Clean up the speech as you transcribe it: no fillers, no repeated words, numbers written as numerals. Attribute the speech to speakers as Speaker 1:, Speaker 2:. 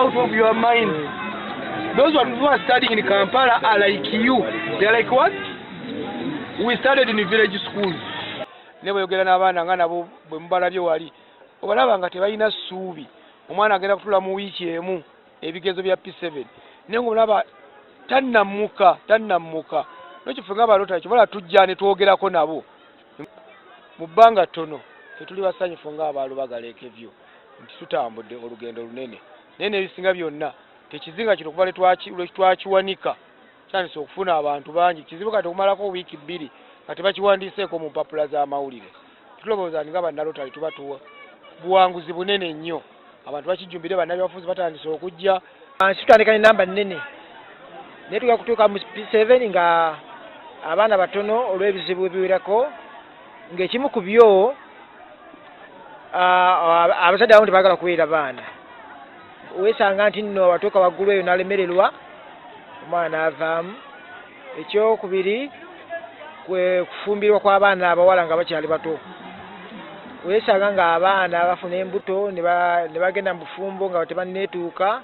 Speaker 1: out of your mind. Those ones who are studying in Kampala are like you. They are like what? We started in village schools. Never you get n'abaana nga nabo bwe mubalabye wali. Obalaba nga tebalina ssuubi. Omwana agenda kutula mu wiiki emu ebigezo bya P7. Naye ng'olaba tannamuka. N'ekifo nga balota kibola tujja ne twogerako nabo. Mu bbanga ttono tetuli basanyufu ng'abaalo bagaleeka ebyo nti tutambudde olugendo lunene. Naye n'ebisinga byonna tekizinga kino kuba twakiwanika kyandise okufuna abantu bangi. Kizibu kati okumalako wiiki 2 nga tebakiwandiiseeko mu mpapula z'amawulire. Tulowooza nga bannalotale tubatuwa buwanguzi bunene nnyo. Abantu bakijjumbire bannabyabufuzi batandise okujja.
Speaker 2: Tutandika n'ennamba nnene naye tuga kutuuka mu P7 nga abaana batono olw'ebizibu ebiwerako ng'ekimu ku byo abazadde abamu tebaagala kubeera baana. Weesanga nti nno watuuka waggulu eyo n'alemererwa omwana n'avaamu. Ekyokubiri kwe kufumbirwa kw'abaana abawala nga bakyali bato. Weesanga ng'abaana bafuna embuto ne bagenda mu bufumbo nga tebanneetuuka.